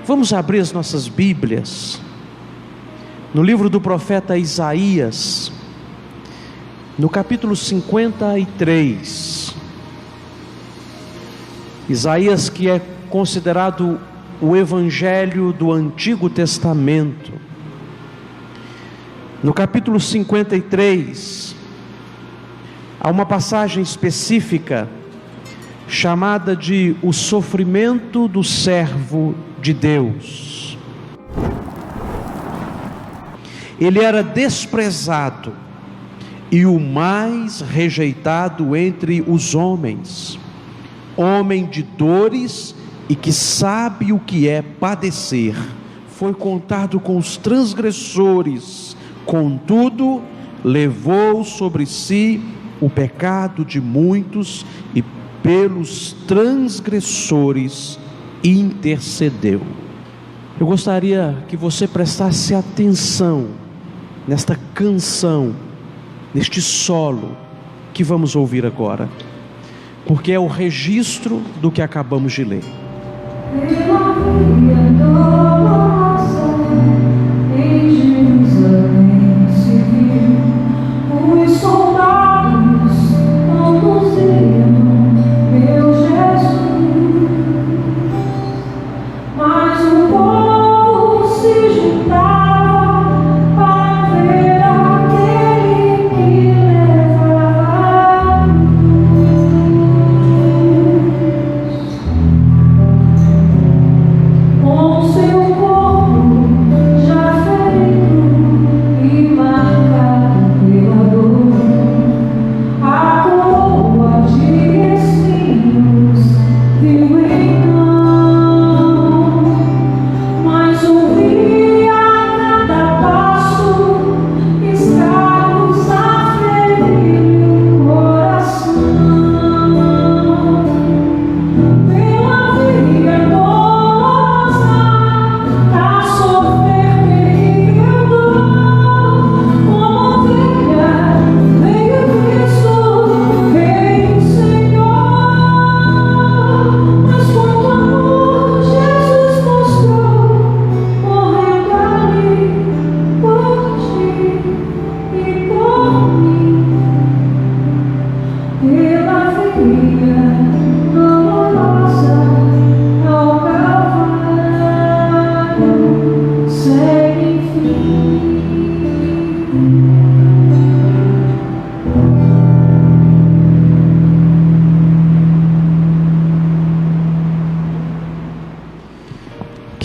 Vamos abrir as nossas Bíblias no livro do profeta Isaías, no capítulo 53. Isaías, que é considerado o Evangelho do Antigo Testamento. No capítulo 53, há uma passagem específica chamada de o sofrimento do servo de Deus. Ele era desprezado e o mais rejeitado entre os homens, homem de dores e que sabe o que é padecer. Foi contado com os transgressores, contudo levou sobre si o pecado de muitos e pelos transgressores intercedeu. Eu gostaria que você prestasse atenção nesta canção, neste solo que vamos ouvir agora, porque é o registro do que acabamos de ler.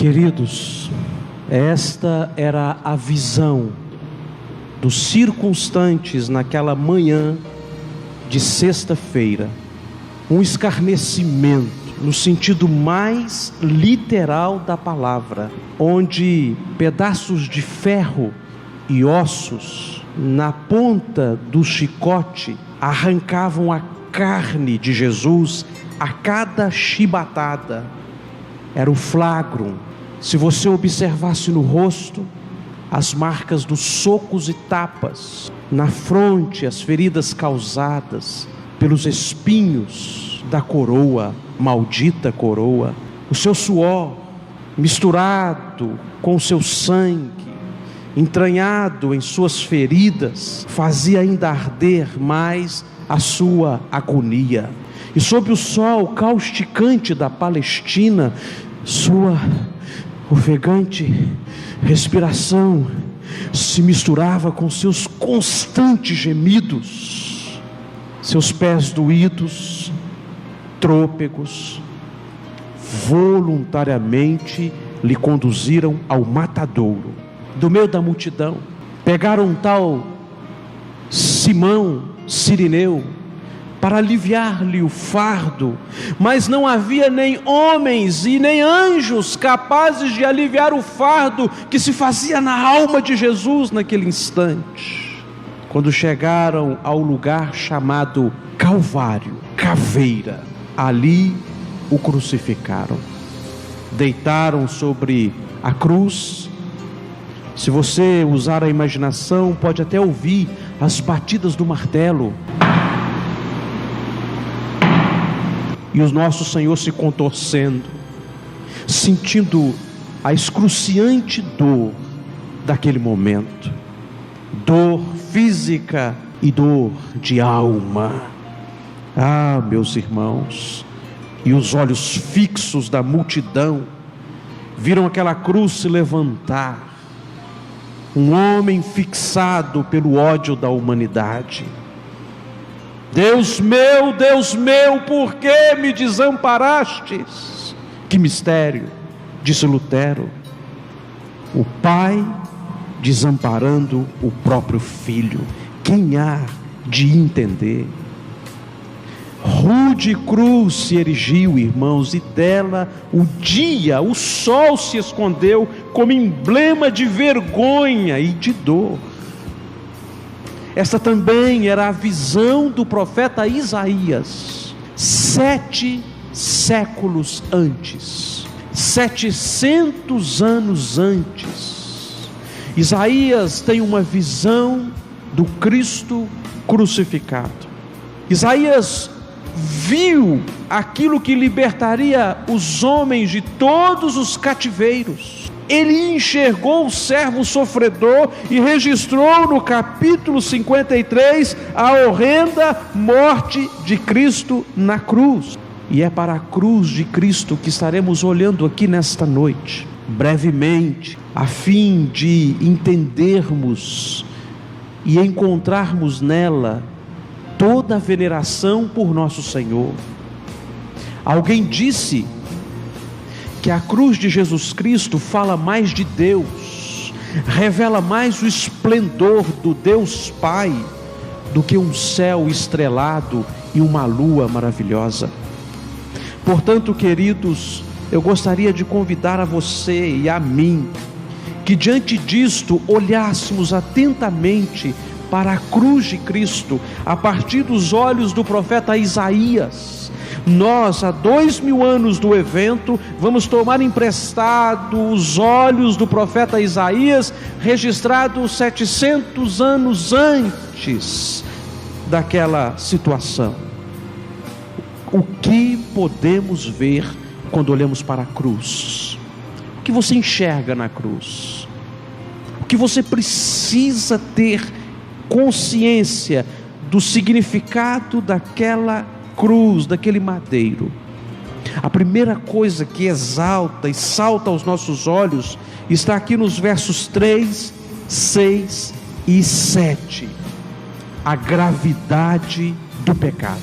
Queridos, esta era a visão dos circunstantes naquela manhã de sexta-feira. Um escarnecimento, no sentido mais literal da palavra, onde pedaços de ferro e ossos na ponta do chicote arrancavam a carne de Jesus a cada chibatada. Era o flagrum. Se você observasse no rosto, as marcas dos socos e tapas, na fronte, as feridas causadas pelos espinhos da coroa, maldita coroa, o seu suor misturado com o seu sangue, entranhado em suas feridas, fazia ainda arder mais a sua agonia. E sob o sol causticante da Palestina, sua ofegante respiração se misturava com seus constantes gemidos. Seus pés doídos, trôpegos, voluntariamente lhe conduziram ao matadouro. Do meio da multidão, pegaram um tal Simão Cirineu para aliviar-lhe o fardo, mas não havia nem homens e nem anjos capazes de aliviar o fardo que se fazia na alma de Jesus naquele instante. Quando chegaram ao lugar chamado Calvário, caveira, ali o crucificaram, deitaram sobre a cruz. Se você usar a imaginação, pode até ouvir as batidas do martelo. E o nosso Senhor se contorcendo, sentindo a excruciante dor daquele momento, dor física e dor de alma. Ah, meus irmãos, e os olhos fixos da multidão viram aquela cruz se levantar, um homem fixado pelo ódio da humanidade. Deus meu, por que me desamparastes? Que mistério, disse Lutero. O Pai desamparando o próprio Filho. Quem há de entender? Rude cruz se erigiu, irmãos, e dela o sol se escondeu como emblema de vergonha e de dor. Esta também era a visão do profeta Isaías, 7 séculos antes, 700 anos antes. Isaías tem uma visão do Cristo crucificado. Isaías viu aquilo que libertaria os homens de todos os cativeiros. Ele enxergou o servo sofredor e registrou no capítulo 53 a horrenda morte de Cristo na cruz. E é para a cruz de Cristo que estaremos olhando aqui nesta noite, brevemente, a fim de entendermos e encontrarmos nela toda a veneração por nosso Senhor. Alguém disse que a cruz de Jesus Cristo fala mais de Deus, revela mais o esplendor do Deus Pai do que um céu estrelado e uma lua maravilhosa. Portanto, queridos, eu gostaria de convidar a você e a mim que diante disto olhássemos atentamente para a cruz de Cristo a partir dos olhos do profeta Isaías. Nós, há 2000 anos do evento, vamos tomar emprestado os olhos do profeta Isaías, registrado 700 anos antes daquela situação. O que podemos ver quando olhamos para a cruz? O que você enxerga na cruz? O que você precisa ter consciência do significado daquela cruz, daquele madeiro? A primeira coisa que exalta e salta aos nossos olhos está aqui nos versos 3, 6 e 7. A gravidade do pecado.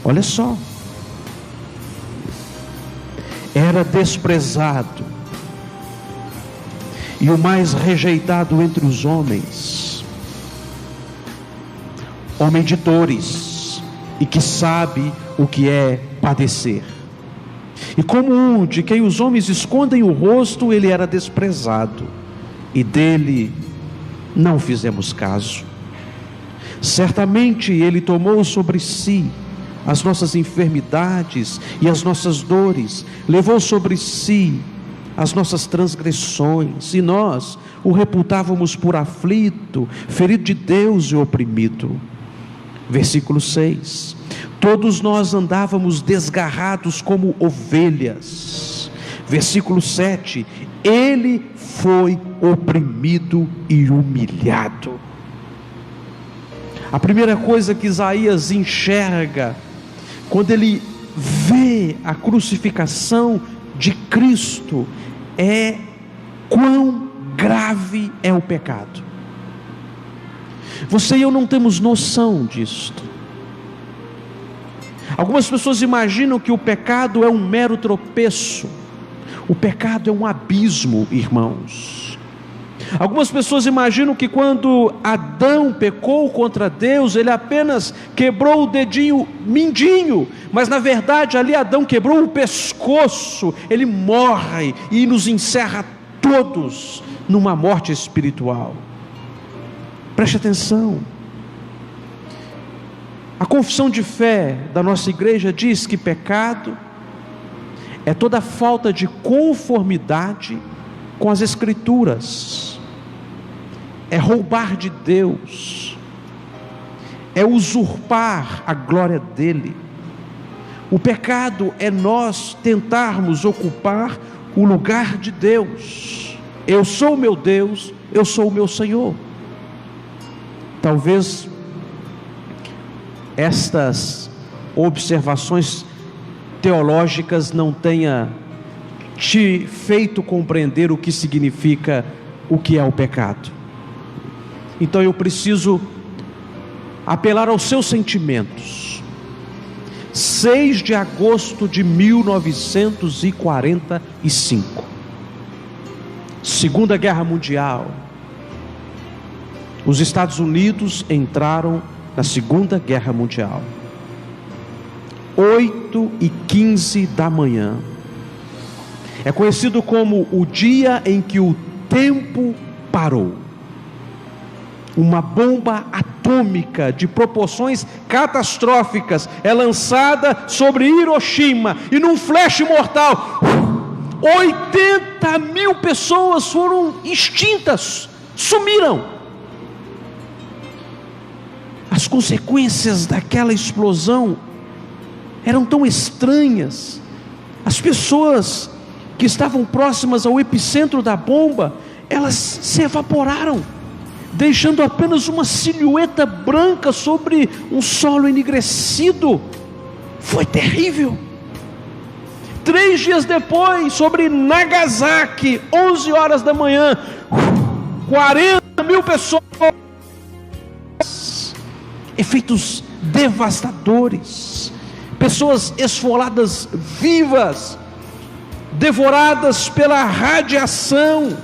Olha só. Era desprezado e o mais rejeitado entre os homens, homem de dores e que sabe o que é padecer. E como um de quem os homens escondem o rosto, ele era desprezado, e dele não fizemos caso. Certamente ele tomou sobre si as nossas enfermidades e as nossas dores, levou sobre si as nossas transgressões, e nós o reputávamos por aflito, ferido de Deus e oprimido. Versículo 6: todos nós andávamos desgarrados como ovelhas. Versículo 7: ele foi oprimido e humilhado. A primeira coisa que Isaías enxerga quando ele vê a crucificação de Cristo é quão grave é o pecado. Você e eu não temos noção disto. Algumas pessoas imaginam que o pecado é um mero tropeço. O pecado é um abismo, irmãos. Algumas pessoas imaginam que quando Adão pecou contra Deus, ele apenas quebrou o dedinho mindinho, mas na verdade ali Adão quebrou o pescoço. Ele morre e nos encerra todos numa morte espiritual. Preste atenção. A confissão de fé da nossa igreja diz que pecado é toda falta de conformidade com as Escrituras, é roubar de Deus, é usurpar a glória dele. O pecado é nós tentarmos ocupar o lugar de Deus. Eu sou o meu Deus, eu sou o meu Senhor. Talvez estas observações teológicas não tenha te feito compreender o que significa o que é o pecado. Então eu preciso apelar aos seus sentimentos. 6 de agosto de 1945, Segunda Guerra Mundial. Os Estados Unidos entraram na Segunda Guerra Mundial. 8h15 da manhã. É conhecido como o dia em que o tempo parou. Uma bomba atômica de proporções catastróficas é lançada sobre Hiroshima, e num flash mortal, 80.000 pessoas foram extintas, sumiram. As consequências daquela explosão eram tão estranhas. As pessoas que estavam próximas ao epicentro da bomba, elas se evaporaram, deixando apenas uma silhueta branca sobre um solo enegrecido. Foi terrível. 3 dias depois, sobre Nagasaki, 11 horas da manhã, 40.000 pessoas. Efeitos devastadores. Pessoas esfoladas vivas, devoradas pela radiação.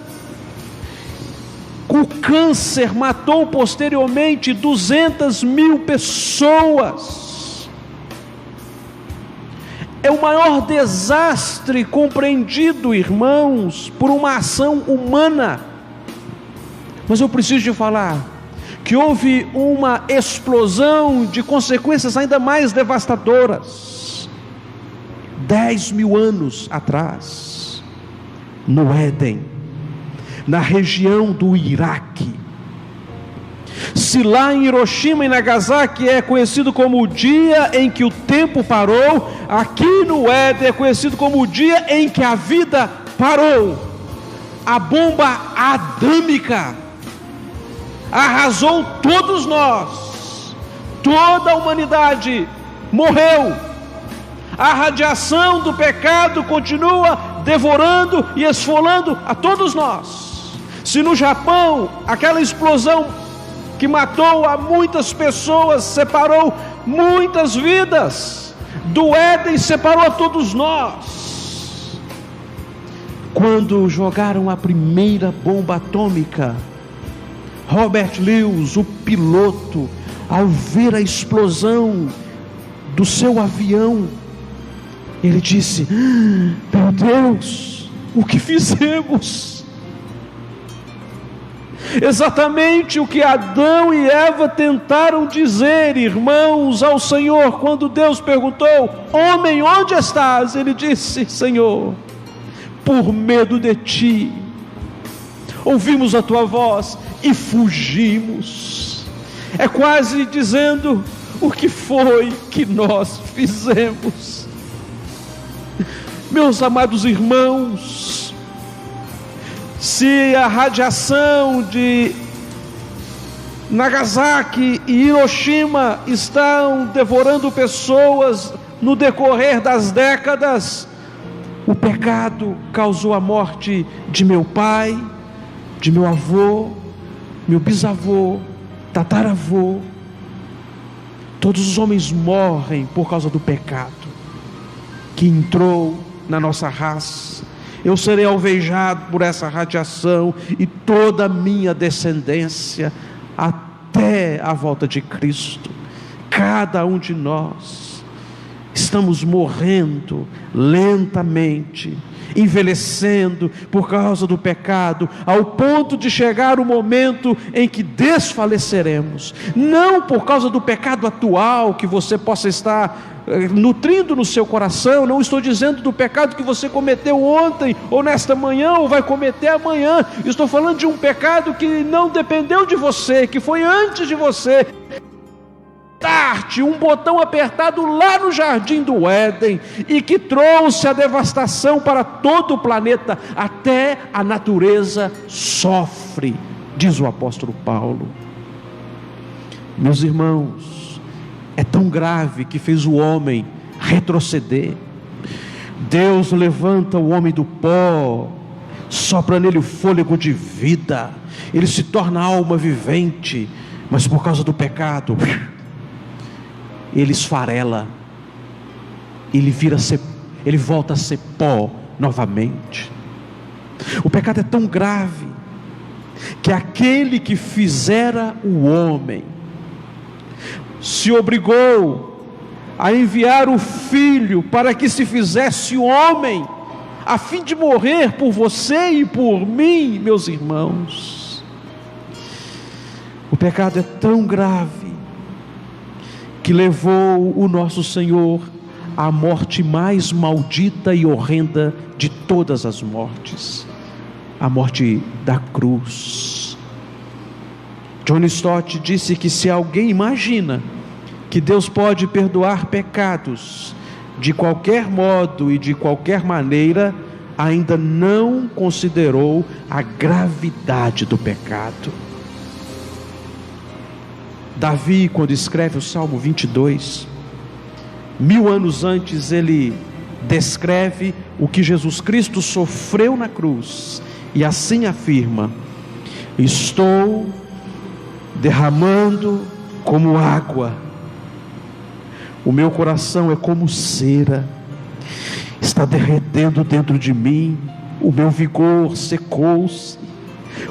O câncer matou posteriormente 200.000 pessoas. É o maior desastre compreendido, irmãos, por uma ação humana. Mas eu preciso de falar que houve uma explosão de consequências ainda mais devastadoras. 10.000 anos atrás, no Éden, na região do Iraque. Se lá em Hiroshima e Nagasaki é conhecido como o dia em que o tempo parou, aqui no Éden é conhecido como o dia em que a vida parou. A bomba adâmica arrasou todos nós, toda a humanidade morreu. A radiação do pecado continua devorando e esfolando a todos nós. Se no Japão aquela explosão que matou a muitas pessoas separou muitas vidas, do Éden separou a todos nós. Quando jogaram a primeira bomba atômica, Robert Lewis, o piloto, ao ver a explosão do seu avião, ele disse: meu Deus, o que fizemos? Exatamente o que Adão e Eva tentaram dizer, irmãos, ao Senhor, quando Deus perguntou: homem, onde estás? Ele disse: Senhor, por medo de ti, ouvimos a tua voz e fugimos. É quase dizendo: o que foi que nós fizemos? Meus amados irmãos, se a radiação de Nagasaki e Hiroshima estão devorando pessoas no decorrer das décadas, o pecado causou a morte de meu pai, de meu avô, meu bisavô, tataravô. Todos os homens morrem por causa do pecado que entrou na nossa raça. Eu serei alvejado por essa radiação e toda a minha descendência até a volta de Cristo. Cada um de nós estamos morrendo lentamente, envelhecendo por causa do pecado, ao ponto de chegar o momento em que desfaleceremos. Não por causa do pecado atual que você possa estar nutrindo no seu coração. Não estou dizendo do pecado que você cometeu ontem, ou nesta manhã, ou vai cometer amanhã. Estou falando de um pecado que não dependeu de você, que foi antes de você. start, um botão apertado lá no jardim do Éden, e que trouxe a devastação para todo o planeta. Até a natureza sofre, diz o apóstolo Paulo. Meus irmãos, é tão grave que fez o homem retroceder. Deus levanta o homem do pó, sopra nele o fôlego de vida, ele se torna alma vivente, mas por causa do pecado, ele esfarela, ele volta a ser pó novamente. O pecado é tão grave que aquele que fizera o homem se obrigou a enviar o Filho para que se fizesse homem, a fim de morrer por você e por mim, meus irmãos. O pecado é tão grave que levou o nosso Senhor à morte mais maldita e horrenda de todas as mortes, a morte da cruz. John Stott disse que se alguém imagina que Deus pode perdoar pecados de qualquer modo e de qualquer maneira, ainda não considerou a gravidade do pecado. Davi, quando escreve o Salmo 22, 1000 anos antes, ele descreve o que Jesus Cristo sofreu na cruz, e assim afirma: estou derramando como água, o meu coração é como cera, está derretendo dentro de mim, o meu vigor secou-se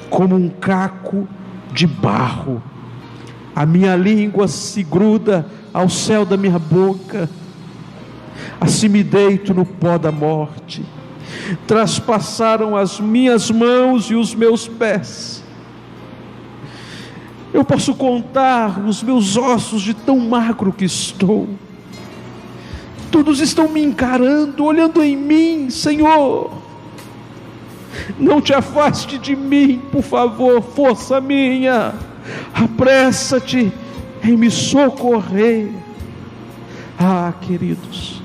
como um caco de barro, a minha língua se gruda ao céu da minha boca, assim me deito no pó da morte, traspassaram as minhas mãos e os meus pés, eu posso contar os meus ossos de tão magro que estou, todos estão me encarando, olhando em mim. Senhor, não te afaste de mim, por favor, força minha, apressa-te em me socorrer. Queridos,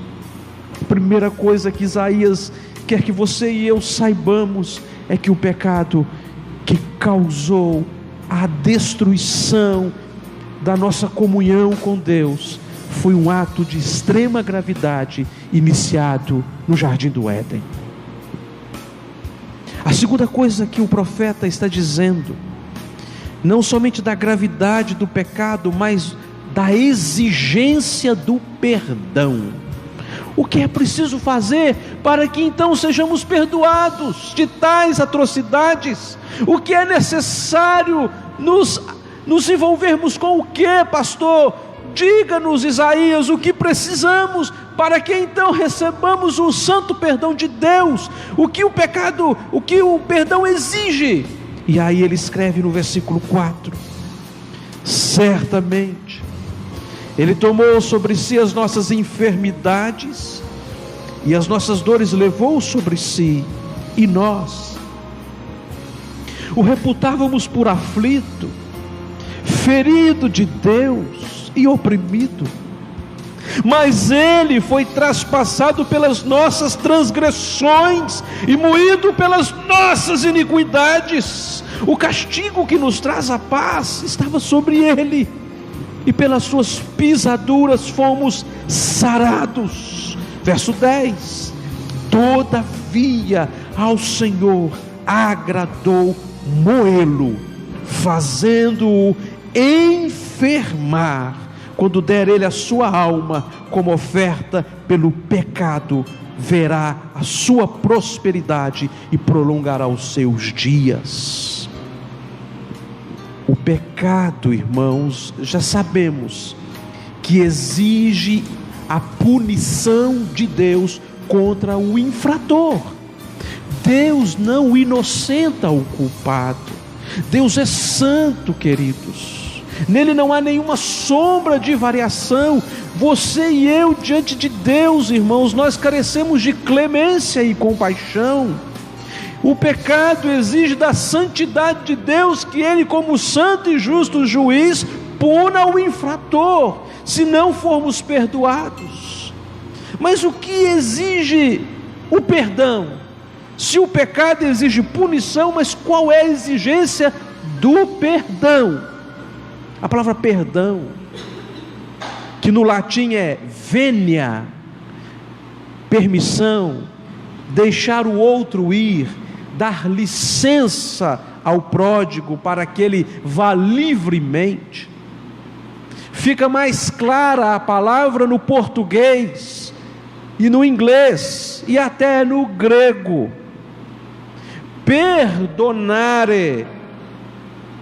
a primeira coisa que Isaías quer que você e eu saibamos é que o pecado que causou a destruição da nossa comunhão com Deus foi um ato de extrema gravidade iniciado no jardim do Éden. A segunda coisa que o profeta está dizendo, não somente da gravidade do pecado, mas da exigência do perdão. O que é preciso fazer para que então sejamos perdoados de tais atrocidades? O que é necessário nos envolvermos com o que, pastor? Diga-nos, Isaías, o que precisamos para que então recebamos o santo perdão de Deus, o que o perdão exige. E aí ele escreve no versículo 4: certamente ele tomou sobre si as nossas enfermidades e as nossas dores levou sobre si, e nós o reputávamos por aflito, ferido de Deus e oprimido, mas ele foi traspassado pelas nossas transgressões e moído pelas nossas iniquidades. O castigo que nos traz a paz estava sobre ele, e pelas suas pisaduras fomos sarados. Verso 10: todavia ao Senhor agradou moê-lo, fazendo-o enfermar, quando der ele a sua alma como oferta pelo pecado, verá a sua prosperidade e prolongará os seus dias. O pecado, irmãos, já sabemos que exige a punição de Deus contra o infrator. Deus não inocenta o culpado. Deus é santo, queridos, nele não há nenhuma sombra de variação. Você e eu diante de Deus, irmãos, nós carecemos de clemência e compaixão. O pecado exige da santidade de Deus que ele, como santo e justo juiz, puna o infrator. se não formos perdoados. Mas o que exige o perdão? Se o pecado exige punição, mas qual é a exigência do perdão? A palavra perdão, que no latim é venia, permissão, deixar o outro ir, dar licença ao pródigo para que ele vá livremente. Fica mais clara a palavra no português e no inglês e até no grego. Perdonare,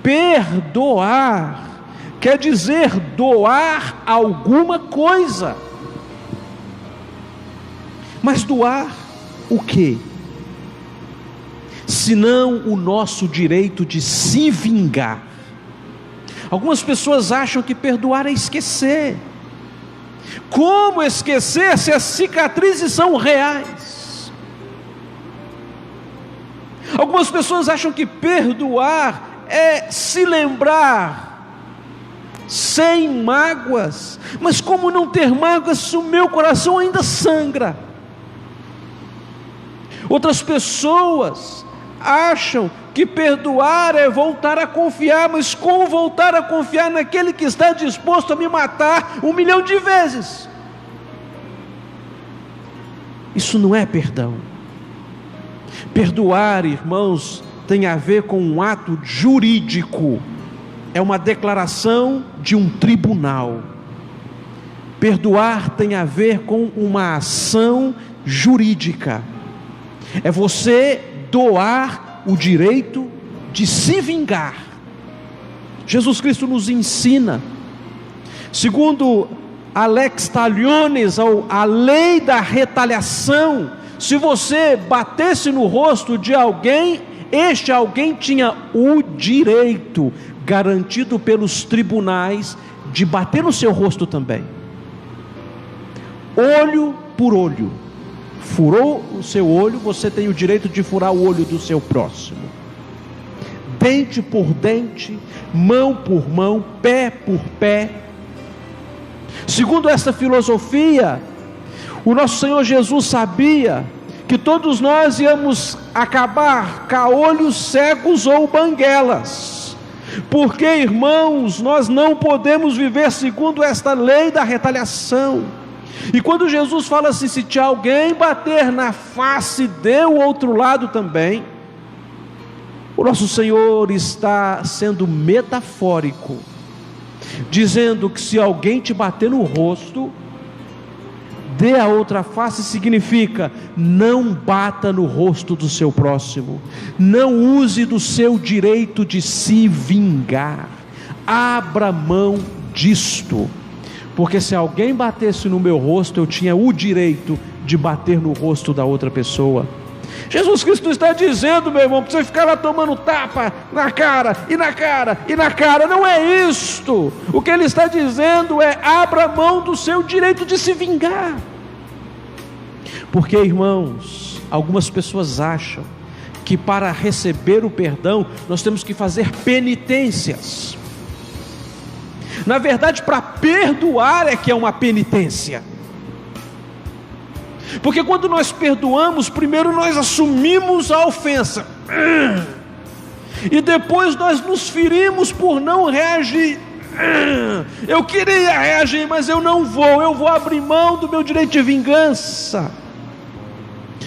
perdoar, quer dizer doar alguma coisa. Mas doar o quê? Senão o nosso direito de se vingar. Algumas pessoas acham que perdoar é esquecer. Como esquecer se as cicatrizes são reais? Algumas pessoas acham que perdoar é se lembrar sem mágoas. Mas como não ter mágoas se o meu coração ainda sangra? Outras pessoas acham que perdoar é voltar a confiar, mas como voltar a confiar naquele que está disposto a me matar 1 milhão de vezes? Isso não é perdão. Perdoar, irmãos, tem a ver com um ato jurídico, é uma declaração de um tribunal. Perdoar tem a ver com uma ação jurídica, é você doar o direito de se vingar. Jesus Cristo nos ensina, segundo a lex talionis, ou a lei da retaliação, se você batesse no rosto de alguém, este alguém tinha o direito, garantido pelos tribunais, de bater no seu rosto também. Olho por olho. Furou o seu olho, você tem o direito de furar o olho do seu próximo. Dente por dente, mão por mão, pé por pé. Segundo essa filosofia, o nosso Senhor Jesus sabia que todos nós íamos acabar caolhos, cegos ou banguelas. Porque, irmãos, nós não podemos viver segundo esta lei da retaliação. E quando Jesus fala assim, se te alguém bater na face, dê o outro lado também, o nosso Senhor está sendo metafórico, dizendo que se alguém te bater no rosto, dê a outra face. Significa, não bata no rosto do seu próximo, não use do seu direito de se vingar, abra mão disto. Porque se alguém batesse no meu rosto, eu tinha o direito de bater no rosto da outra pessoa. Jesus Cristo está dizendo, meu irmão, para você ficar lá tomando tapa na cara, e na cara, e na cara. Não é isto. O que Ele está dizendo é, abra mão do seu direito de se vingar. Porque, irmãos, algumas pessoas acham que para receber o perdão, nós temos que fazer penitências. Na verdade, para perdoar é que é uma penitência. Porque quando nós perdoamos, primeiro nós assumimos a ofensa, e depois nós nos ferimos por não reagir. Eu queria reagir, mas eu não vou, eu vou abrir mão do meu direito de vingança.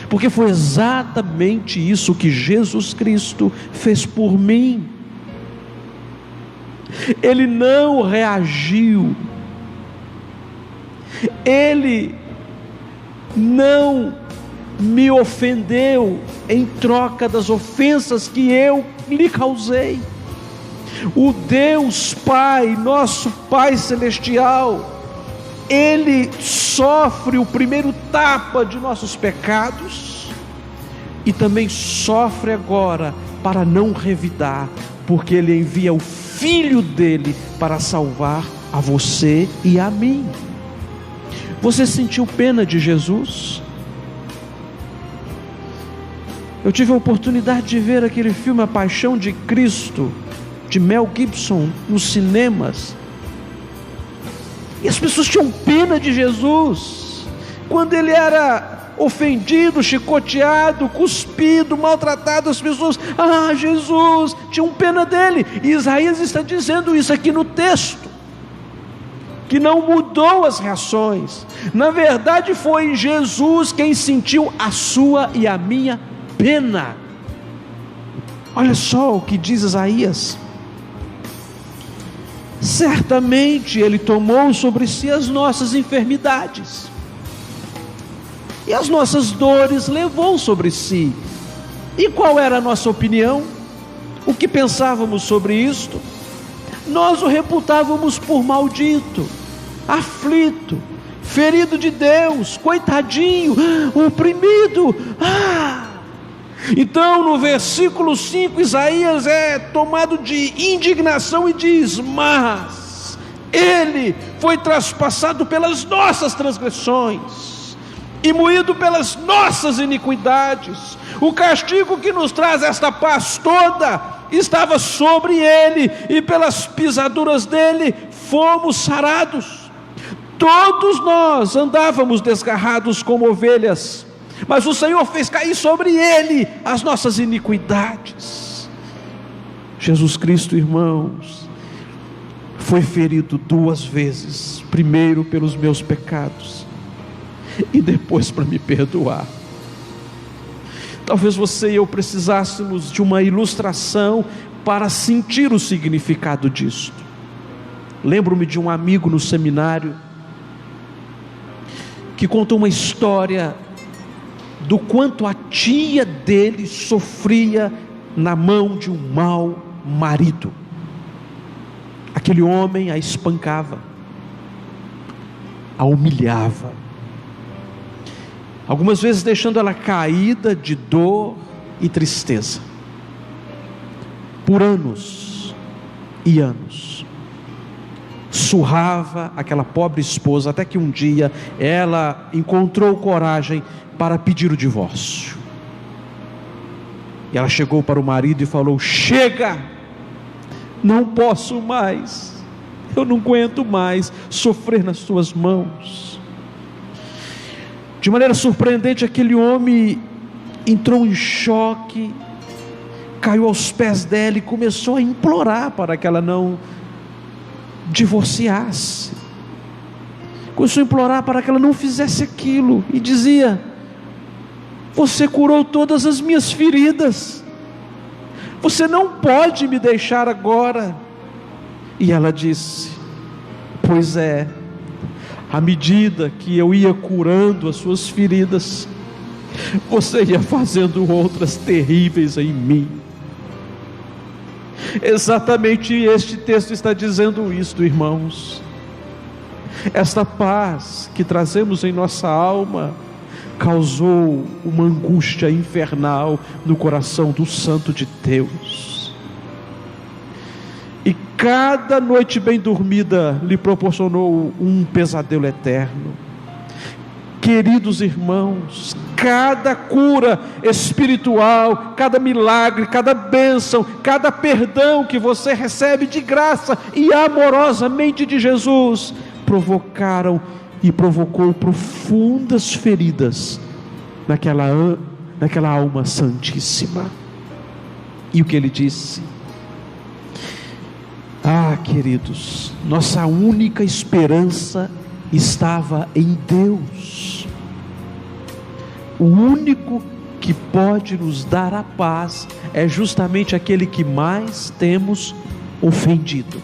Porque foi exatamente isso que Jesus Cristo fez por mim. Ele não reagiu, Ele não me ofendeu em troca das ofensas que eu lhe causei. O Deus Pai, nosso Pai Celestial, Ele sofre o primeiro tapa de nossos pecados e também sofre agora para não revidar, porque Ele envia o Filho dele para salvar a você e a mim. Você sentiu pena de Jesus? Eu tive a oportunidade de ver aquele filme A Paixão de Cristo, de Mel Gibson, nos cinemas. E as pessoas tinham pena de Jesus. Quando ele era ofendido, chicoteado, cuspido, maltratado, as pessoas, Jesus, tinham pena dele. E Isaías está dizendo isso aqui no texto, que não mudou as reações. Na verdade foi Jesus quem sentiu a sua e a minha pena. Olha só o que diz Isaías: certamente ele tomou sobre si as nossas enfermidades, e as nossas dores levou sobre si. E qual era a nossa opinião? O que pensávamos sobre isto? Nós o reputávamos por maldito, aflito, ferido de Deus, coitadinho, oprimido. Então no versículo 5, Isaías é tomado de indignação e diz: mas ele foi traspassado pelas nossas transgressões e moído pelas nossas iniquidades. O castigo que nos traz esta paz toda estava sobre ele, e pelas pisaduras dele fomos sarados. Todos nós andávamos desgarrados como ovelhas, mas o Senhor fez cair sobre ele as nossas iniquidades. Jesus Cristo, irmãos, foi ferido 2 vezes, primeiro pelos meus pecados e depois para me perdoar. Talvez você e eu precisássemos de uma ilustração para sentir o significado disto. Lembro-me de um amigo no seminário que contou uma história do quanto a tia dele sofria na mão de um mau marido. Aquele homem a espancava, a humilhava, algumas vezes deixando ela caída de dor e tristeza, por anos e anos. Surrava aquela pobre esposa, até que um dia ela encontrou coragem para pedir o divórcio. E ela chegou para o marido e falou: chega, não posso mais, eu não aguento mais sofrer nas tuas mãos. De maneira surpreendente, aquele homem entrou em choque, caiu aos pés dela e começou a implorar para que ela não divorciasse. Começou a implorar para que ela não fizesse aquilo, e dizia: você curou todas as minhas feridas, você não pode me deixar agora. E ela disse: pois é, à medida que eu ia curando as suas feridas, você ia fazendo outras terríveis em mim. Exatamente este texto está dizendo isto, irmãos. Esta paz que trazemos em nossa alma causou uma angústia infernal no coração do Santo de Deus, e cada noite bem dormida lhe proporcionou um pesadelo eterno. Queridos irmãos, cada cura espiritual, cada milagre, cada bênção, cada perdão que você recebe de graça e amorosamente de Jesus, provocaram e provocou profundas feridas naquela alma santíssima. E o que ele disse? Queridos, nossa única esperança estava em Deus. O único que pode nos dar a paz é justamente aquele que mais temos ofendido.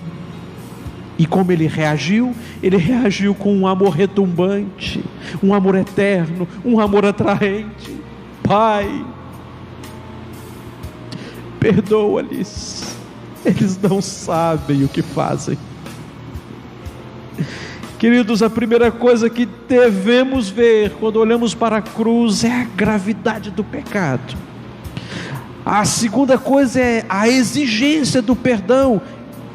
E como ele reagiu? Ele reagiu com um amor retumbante, um amor eterno, um amor atraente. Pai, perdoa-lhes, eles não sabem o que fazem. Queridos, a primeira coisa que devemos ver quando olhamos para a cruz é a gravidade do pecado. A segunda coisa é a exigência do perdão.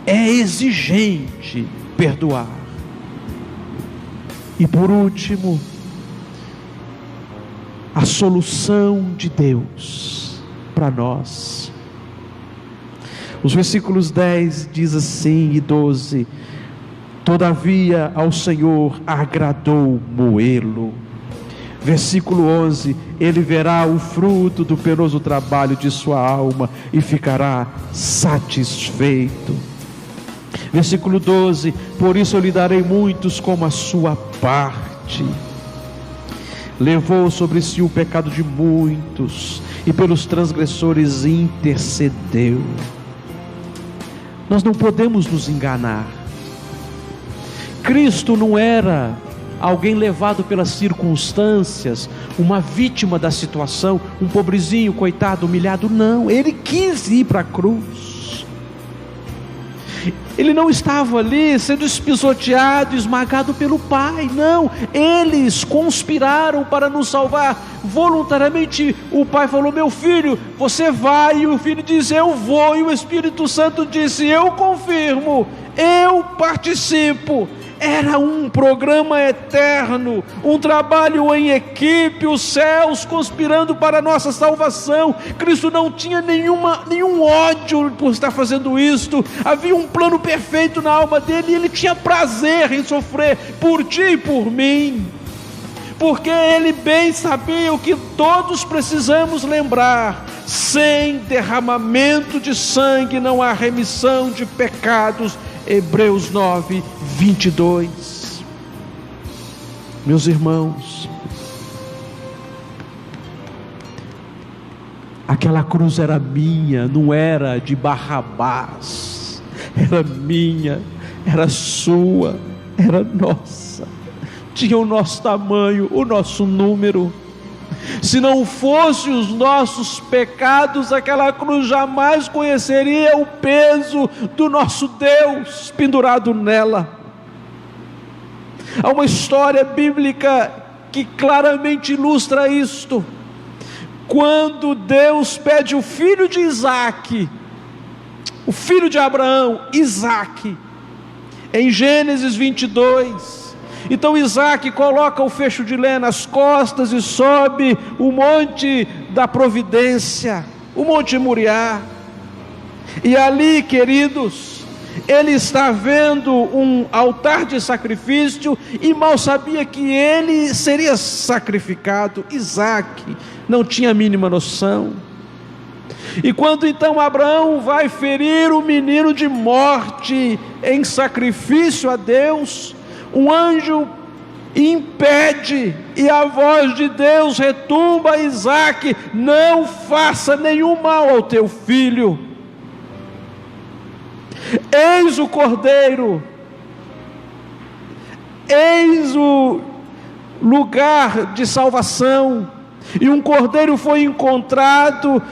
É exigente perdoar. E por último, a solução de Deus para nós. Os versículos 10 diz assim, e 12: Todavia ao Senhor agradou moê-lo. Versículo 11: ele verá o fruto do penoso trabalho de sua alma e ficará satisfeito. Versículo 12: por isso eu lhe darei muitos como a sua parte. Levou sobre si o pecado de muitos e pelos transgressores intercedeu. Nós não podemos nos enganar. Cristo não era alguém levado pelas circunstâncias, uma vítima da situação, um pobrezinho, coitado, humilhado. Não, ele quis ir para a cruz. Ele não estava ali sendo espisoteado, esmagado pelo Pai. Não, eles conspiraram para nos salvar. Voluntariamente o Pai falou: meu filho, você vai. E o filho disse: eu vou. E o Espírito Santo disse: eu confirmo, eu participo. Era um programa eterno, um trabalho em equipe, os céus conspirando para a nossa salvação. Cristo não tinha nenhum ódio por estar fazendo isto. Havia um plano perfeito na alma dele, e ele tinha prazer em sofrer por ti e por mim, porque ele bem sabia o que todos precisamos lembrar: sem derramamento de sangue não há remissão de pecados. Hebreus 9, 22. Meus irmãos, aquela cruz era minha, não era de Barrabás. Era minha, era sua, era nossa. Tinha o nosso tamanho, o nosso número. Se não fosse os nossos pecados, aquela cruz jamais conheceria o peso do nosso Deus pendurado nela. Há uma história bíblica que claramente ilustra isto. Quando Deus pede o filho de Isaque, o filho de Abraão, Isaque, em Gênesis 22, então Isaque coloca o feixe de lenha nas costas e sobe o monte da providência, o monte Moriá. E ali, queridos, ele está vendo um altar de sacrifício e mal sabia que ele seria sacrificado. Isaque não tinha a mínima noção. E quando então Abraão vai ferir o menino de morte em sacrifício a Deus, um anjo impede, e a voz de Deus retumba a Isaque: não faça nenhum mal ao teu filho. Eis o cordeiro, eis o lugar de salvação. E um cordeiro foi encontrado.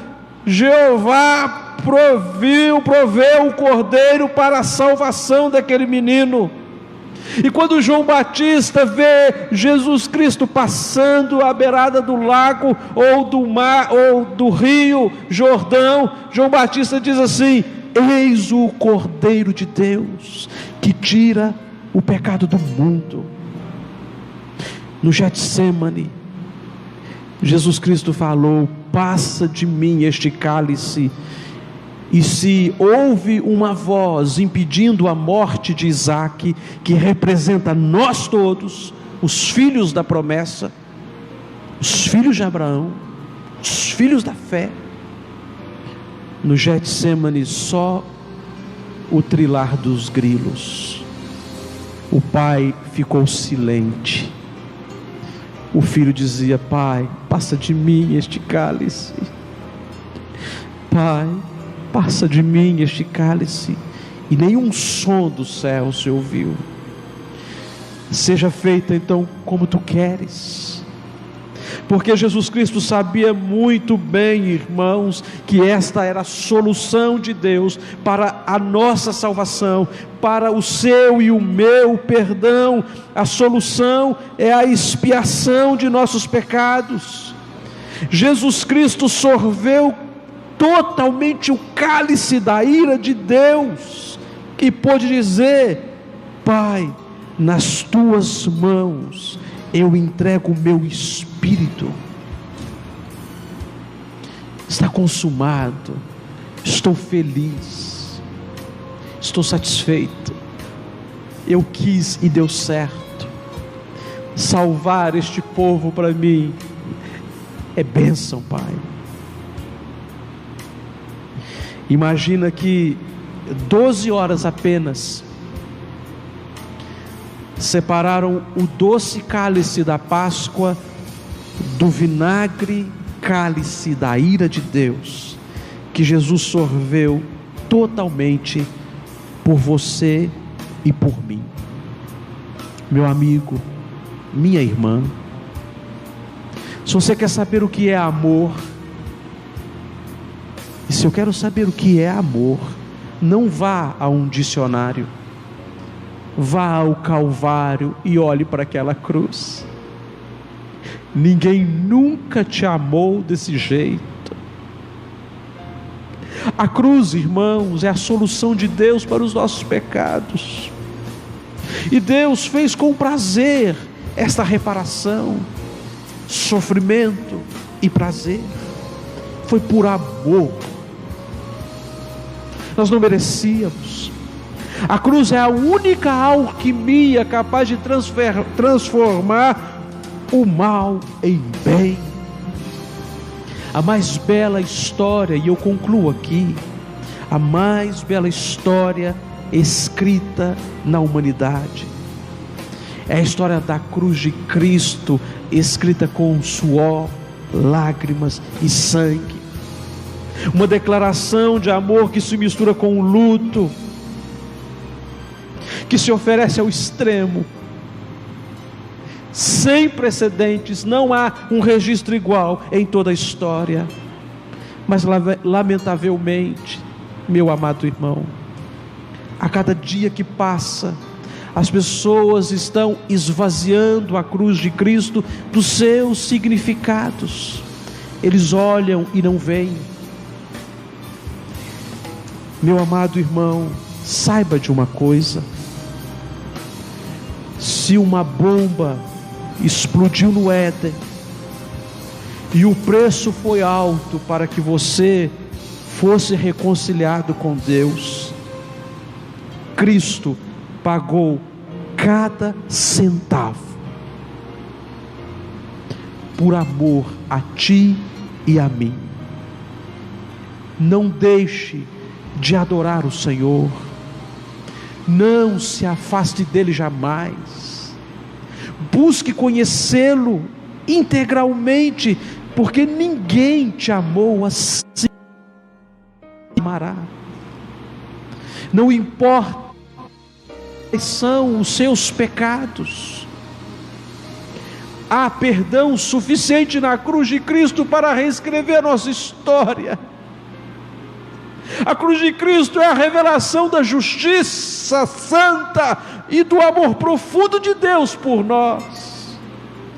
Jeová proveu o cordeiro para a salvação daquele menino. E quando João Batista vê Jesus Cristo passando à beirada do lago ou do mar ou do rio Jordão, João Batista diz assim: eis o Cordeiro de Deus que tira o pecado do mundo. No Getsêmani, Jesus Cristo falou: passa de mim este cálice. E se houve uma voz impedindo a morte de Isaque, que representa nós todos, os filhos da promessa, os filhos de Abraão, os filhos da fé, no Getsêmani só o trilar dos grilos. O pai ficou silente. O filho dizia: pai, passa de mim este cálice. Pai, passa de mim este cálice. E nenhum som do céu se ouviu. Seja feita então como tu queres. Porque Jesus Cristo sabia muito bem, irmãos, que esta era a solução de Deus para a nossa salvação, para o seu e o meu perdão. A solução é a expiação de nossos pecados. Jesus Cristo sorveu totalmente o cálice da ira de Deus e pôde dizer: Pai, nas tuas mãos eu entrego o meu espírito. Está consumado. Estou feliz, estou satisfeito. eu quis e deu certo. Salvar este povo para mim é bênção, Pai. Imagina que 12 horas apenas separaram o doce cálice da Páscoa do vinagre cálice da ira de Deus, que Jesus sorveu totalmente por você e por mim. Meu amigo, minha irmã, se você quer saber o que é amor, e se eu quero saber o que é amor, não vá a um dicionário, vá ao Calvário e olhe para aquela cruz. Ninguém nunca te amou desse jeito. A cruz, irmãos, é a solução de Deus para os nossos pecados, e Deus fez com prazer esta reparação, sofrimento e prazer. Foi por amor. Nós não merecíamos. A cruz é a única alquimia capaz de transformar o mal em bem. A mais bela história, e eu concluo aqui, a mais bela história escrita na humanidade é a história da cruz de Cristo, escrita com suor, lágrimas e sangue. Uma declaração de amor que se mistura com o luto, que se oferece ao extremo, sem precedentes. Não há um registro igual em toda a história. Mas lamentavelmente, meu amado irmão, a cada dia que passa, as pessoas estão esvaziando a cruz de Cristo dos seus significados. Eles olham e não veem. Meu amado irmão, saiba de uma coisa: se uma bomba explodiu no Éden e o preço foi alto para que você fosse reconciliado com Deus, Cristo pagou cada centavo por amor a ti e a mim. Não deixe de adorar o Senhor, não se afaste dele jamais, busque conhecê-lo integralmente, porque ninguém te amou assim. Amará. Não importa quais são os seus pecados, há perdão suficiente na cruz de Cristo para reescrever a nossa história. A cruz de Cristo é a revelação da justiça santa e do amor profundo de Deus por nós.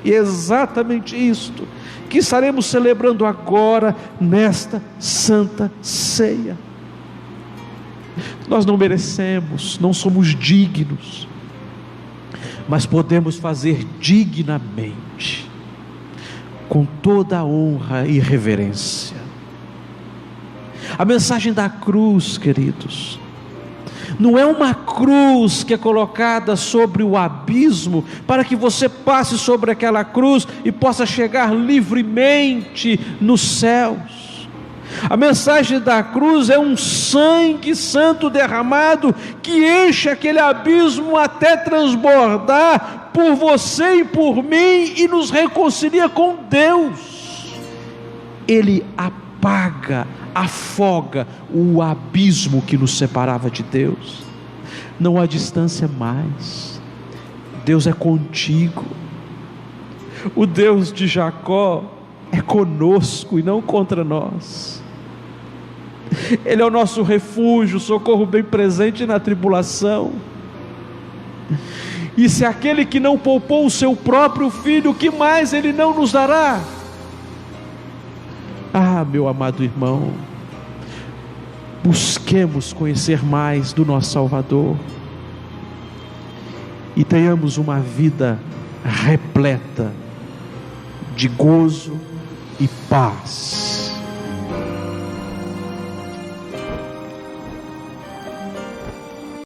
E é exatamente isto que estaremos celebrando agora nesta santa ceia. Nós não merecemos, não somos dignos, mas podemos fazer dignamente, com toda a honra e reverência. A mensagem da cruz, queridos, não é uma cruz que é colocada sobre o abismo para que você passe sobre aquela cruz e possa chegar livremente nos céus. A mensagem da cruz é um sangue santo derramado que enche aquele abismo até transbordar por você e por mim e nos reconcilia com Deus. Ele apaga, afoga o abismo que nos separava de Deus. Não há distância mais. Deus é contigo. O Deus de Jacó é conosco e não contra nós. Ele é o nosso refúgio, socorro bem presente na tribulação. E se aquele que não poupou o seu próprio filho, o que mais ele não nos dará? Ah, meu amado irmão, busquemos conhecer mais do nosso Salvador e tenhamos uma vida repleta de gozo e paz.